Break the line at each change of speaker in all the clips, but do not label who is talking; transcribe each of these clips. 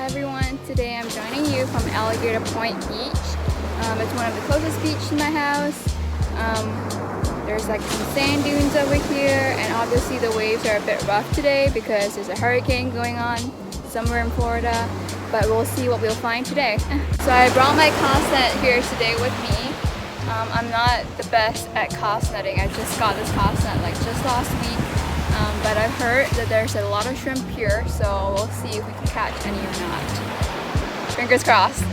everyone, today I'm joining you from Alligator Point Beach. It's one of the closest beaches to my house. There's like some sand dunes over here, and obviously the waves are a bit rough today because there's a hurricane going on somewhere in Florida, but we'll see what we'll find today. So I brought my cast net here today with me. I'm not the best at cast netting. I just got this cast net like just last week. But I've heard that there's a lot of shrimp here, so we'll see if we can catch any or not. Fingers crossed.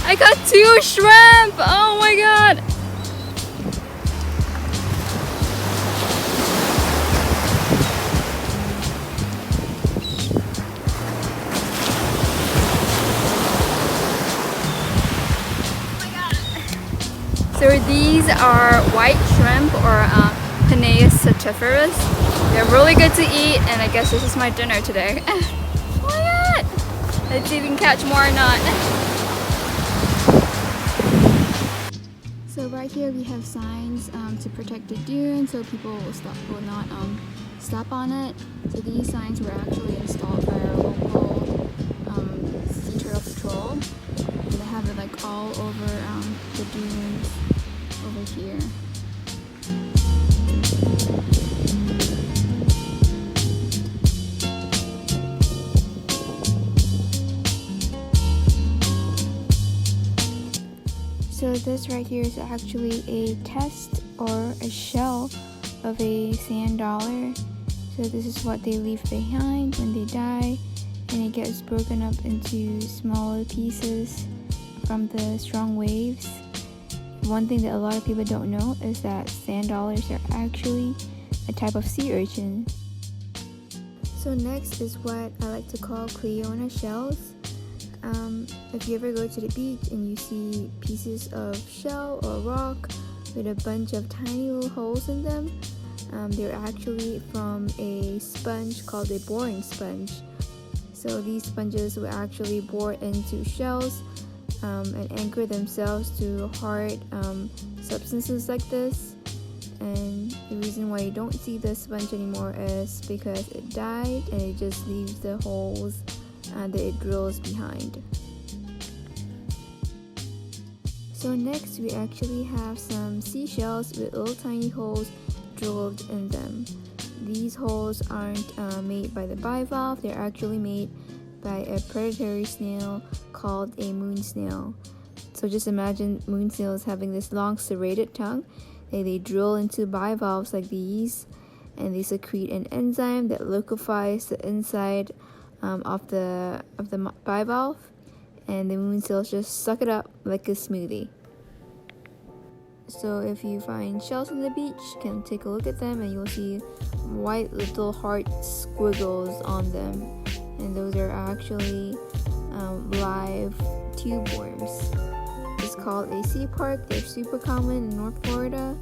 I got 2 shrimp! Oh my god! So these are white shrimp or Penaeus sativarius. They're really good to eat, and I guess this is my dinner today. Oh my god! Let's see if we can catch more or not. So right here we have signs to protect the dune, so people will not step on it. So these signs were actually installed by our local sea turtle patrol. And they have it like all over the dunes over here. So this right here is actually a test or a shell of a sand dollar. So this is what they leave behind when they die, and it gets broken up into smaller pieces from the strong waves. One thing that a lot of people don't know is that sand dollars are actually a type of sea urchin. So next is what I like to call Coquina shells. If you ever go to the beach and you see pieces of shell or rock with a bunch of tiny little holes in them, they're actually from a sponge called a boring sponge. So these sponges will actually bore into shells and anchor themselves to hard substances like this. And the reason why you don't see the sponge anymore is because it died and it just leaves the holes that it drills behind. So next we actually have some seashells with little tiny holes drilled in them. These holes aren't made by the bivalve, they're actually made by a predatory snail called a moon snail. So just imagine moon snails having this long serrated tongue. They drill into bivalves like these, and they secrete an enzyme that liquefies the inside of the bivalve, and the moon snails just suck it up like a smoothie. So if you find shells on the beach, you can take a look at them and you'll see white little heart squiggles on them, and those are actually live tube worms. It's called a sea park. They're super common in North Florida.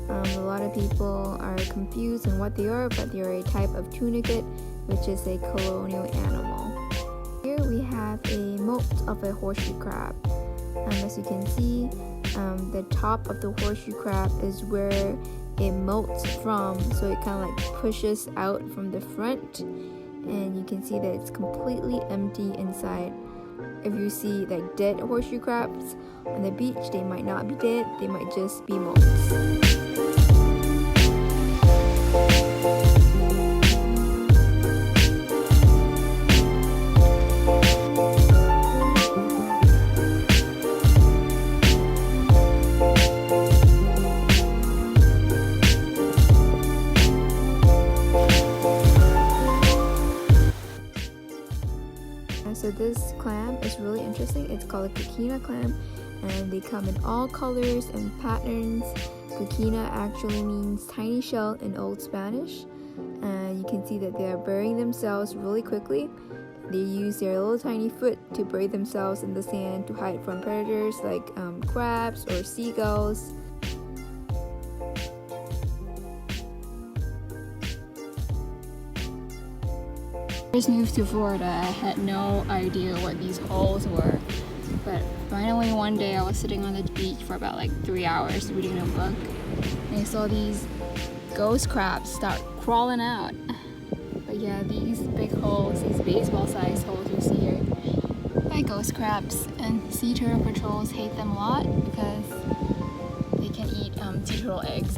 A lot of people are confused on what they are, but they're a type of tunicate, which is a colonial animal. Here we have a molt of a horseshoe crab. As you can see, the top of the horseshoe crab is where it molts from, so it kind of like pushes out from the front, and you can see that it's completely empty inside. If you see like dead horseshoe crabs on the beach, they might not be dead, they might just be molts. is really interesting. It's called a Coquina clam, and they come in all colors and patterns. Coquina actually means tiny shell in Old Spanish, and you can see that they are burying themselves really quickly. They use their little tiny foot to bury themselves in the sand to hide from predators like crabs or seagulls.
First moved to Florida, I had no idea what these holes were, but finally one day I was sitting on the beach for about like 3 hours reading a book, and I saw these ghost crabs start crawling out. But yeah, these big holes, these baseball-sized holes you see here, are ghost crabs, and sea turtle patrols hate them a lot because they can eat sea turtle eggs.